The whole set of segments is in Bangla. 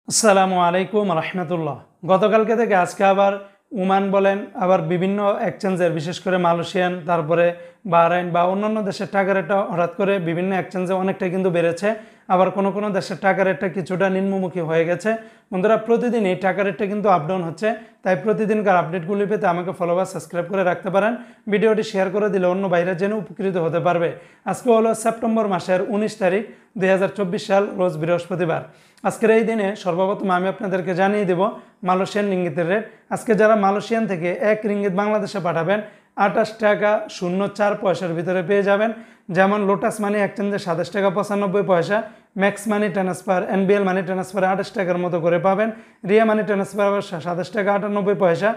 আসসালামু আলাইকুম রহমতুল্লাহ। গতকালকে থেকে আজকে আবার ওমান বলেন, আবার বিভিন্ন এক্সচেঞ্জের, বিশেষ করে মালয়েশিয়ান, তারপরে বাহরাইন বা অন্যান্য দেশের টাকা রেটটা হঠাৎ করে বিভিন্ন এক্সচেঞ্জে অনেকটা কিন্তু বেড়েছে। আবার কোনো কোনো দেশের টাকা রেটটা কিছুটা নিম্নমুখী হয়ে গেছে। বন্ধুরা, প্রতিদিন এই টাকা রেটটা কিন্তু আপ ডাউন হচ্ছে, তাই প্রতিদিনকার আপডেটগুলি পেতে আমাকে ফলো বা সাবস্ক্রাইব করে রাখতে পারেন। ভিডিওটি শেয়ার করে দিলে অন্য বাইরে জেনে উপকৃত হতে পারবে। আজকে হলো সেপ্টেম্বর মাসের 19 তারিখ 2024 সাল, রোজ বৃহস্পতিবার। আজকের এই দিনে সর্বপ্রথম আমি আপনাদেরকে জানিয়ে দেব মালয়েশিয়ান রিঙ্গিতের রেট। আজকে যারা মালয়েশিয়ান থেকে 1 রিঙ্গিত বাংলাদেশে পাঠাবেন 28 টাকা 04 পয়সার ভিতরে পেয়ে যাবেন। যেমন লোটাস মানি এক্সচেঞ্জে 27 টাকা 95 পয়সা, ম্যাক্স মানি ট্রান্সফার, এনবিএল মানি ট্রান্সফারে 28 টাকার মতো করে পাবেন। রিয়া মানি ট্রান্সফার 27 টাকা 98 পয়সা,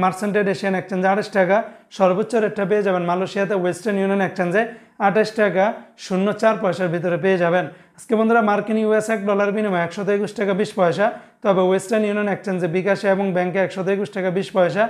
মার্সেন্টেড এশিয়ান এক্সচেঞ্জে 28 টাকা। সর্বোচ্চ রেটটা পেয়ে যাবেন মালয়েশিয়াতে ওয়েস্টার্ন ইউনিয়ন এক্সচেঞ্জে 28 টাকা 04 পয়সার ভিতরে পেয়ে যাবেন। আজকে বন্ধুরা, মার্কিন ইউএস $1 বিনিময়ে 123 টাকা 20 পয়সা। তবে ওয়েস্টার্ন ইউনিয়ন এক্সচেঞ্জে, বিকাশে এবং ব্যাংকে 123 টাকা 20 পয়সা।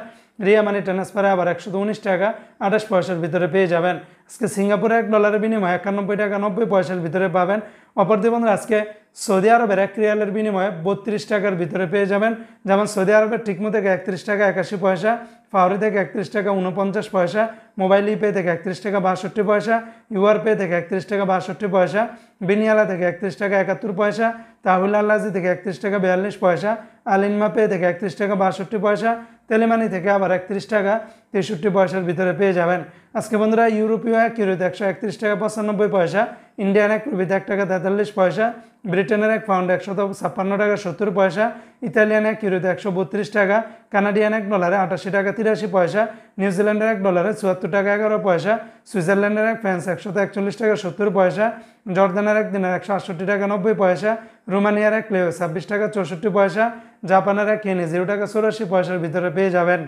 রিয়া মানি ট্রান্সফারে আবার 119 টাকা 28 পয়সার ভিতরে পেয়ে যাবেন। আজকে সিঙ্গাপুরে $1 বিনিময়ে 91 টাকা 90 পয়সার ভিতরে পাবেন। অপরদিকে বন্ধুরা, আজকে সৌদি আরবের 1 রিয়ালের বিনিময়ে 32 টাকার ভিতরে পেয়ে যাবেন। যেমন সৌদি আরবের টিকমো থেকে 31 টাকা 81 পয়সা, ফাওরি থেকে 31 টাকা 49 পয়সা, মোবাইল ইপে থেকে 31 টাকা 62 পয়সা, ইউআর পে থেকে 31 টাকা 62 পয়সা, বিনিয়ালা থেকে 31 টাকা 71 পয়সা, তাহুল আল্লাজি থেকে 31 টাকা 42 পয়সা, আলিনমা পে থেকে 31 টাকা 62 পয়সা, তেলেমানি থেকে আবার 31 টাকা 63 পয়সার ভিতরে পেয়ে যাবেন। আজকে বন্ধুরা, ইউরোপীয় 1 ইউরোতে 131 টাকা 95 পয়সা, ইন্ডিয়ান 1 রুপিতে 1 টাকা 43 পয়সা, ব্রিটেনের 1 পাউন্ড 156 টাকা 70 পয়সা, ইতালিয়ান 1 ইউরোতে 132 টাকা, কানাডিয়ান $1 88 টাকা 83 পয়সা, নিউজিল্যান্ডের $1 74 টাকা 11 পয়সা, সুইজারল্যান্ডের 1 ফ্রান্স 141 টাকা 70 পয়সা, জর্দানের 1 দিনার 168 টাকা 90 পয়সা, রোমানিয়ার 1 লেও 26 টাকা 64 পয়সা, জাপানের 1 ইয়েনে 0 টাকা 84 পয়সার ভিতরে পেয়ে যাবেন।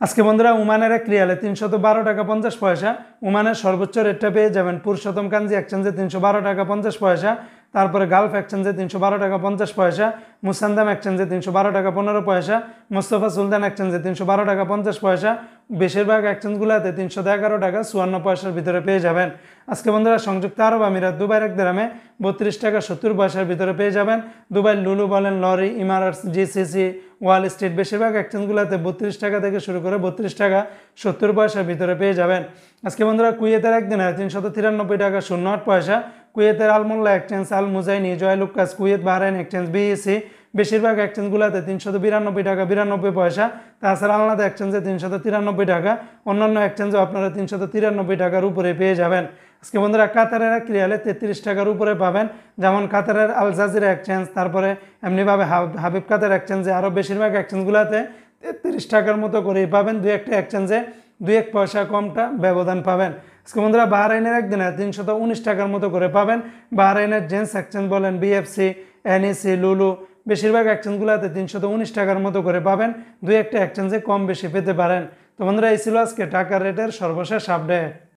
আজকে বন্ধুরা, ওমানের 1 রিয়ালে 312 টাকা 50 পয়সা। ওমানের সর্বোচ্চ রেটটা পেয়ে যাবেন পুরুষোত্তম কাঞ্জি এক্সচেঞ্জে 312 টাকা 50 পয়সা, তারপরে গালফ এক্সচেঞ্জে 312 টাকা 50 পয়সা, মুসান্দাম এক্সচেঞ্জে 312 টাকা 15 পয়সা, মোস্তফা সুলতান এক্সচেঞ্জে 312 টাকা 50 পয়সা। বেশিরভাগ এক্সচেঞ্জগুলোতে 311 টাকা 54 পয়সার ভিতরে পেয়ে যাবেন। আজকে বন্ধুরা, সংযুক্ত আরব আমিরাত দুবাইয়ের 1 দিরহামে 32 টাকা 70 পয়সার ভিতরে পেয়ে যাবেন। দুবাই লুলু বলেন, লরি, ইমারাটস, জিসিসি, ওয়াল স্ট্রিট, বেশিরভাগ এক্সচেঞ্জগুলোতে 32 টাকা থেকে শুরু করে 32 টাকা 70 পয়সার ভিতরে পেয়ে যাবেন। আজকে বন্ধুরা, কুয়েতের 1 দিনার 393 টাকা 08 পয়সা, কুয়েতের Al Mulla exchange, Al Muzaini, Joy Alukkas, Kuwait Bahrain exchange, BEC, বেশিরভাগ এক্সচেঞ্জগুলোতে 392 টাকা 92 পয়সা। তাছাড়া আলনাদা এক্সচেঞ্জে 393 টাকা, অন্যান্য এক্সচেঞ্জেও আপনারা 393 টাকার উপরে পেয়ে যাবেন। আজকে বন্ধুরা, কাতারের 1 রিয়ালে 33 টাকার উপরে পাবেন। যেমন কাতারের আল জাজিরা এক্সচেঞ্জ, তারপরে এমনিভাবে হাবিব কাতার এক্সচেঞ্জে, আরও বেশিরভাগ এক্সচেঞ্জগুলোতে 33 টাকার মতো করেই পাবেন। 2-1টা এক্সচেঞ্জে 2-1 পয়সা কমটা ব্যবধান পাবেন। আজকে বন্ধুরা, বাহরাইনের 1 দিনে 319 টাকার মতো করে পাবেন। বাহরাইনের জেন্স এক্সচেঞ্জ বলেন, বিএফসি, এনইসি, লুলু, বেশিরভাগ এক্সচেঞ্জগুলোতে 319 টাকার মতো করে পাবেন। 2-1টা এক্সচেঞ্জে কম বেশি পেতে পারেন। তো বন্ধুরা, এই ছিল আজকে টাকার রেটের সর্বশেষ আপডেট।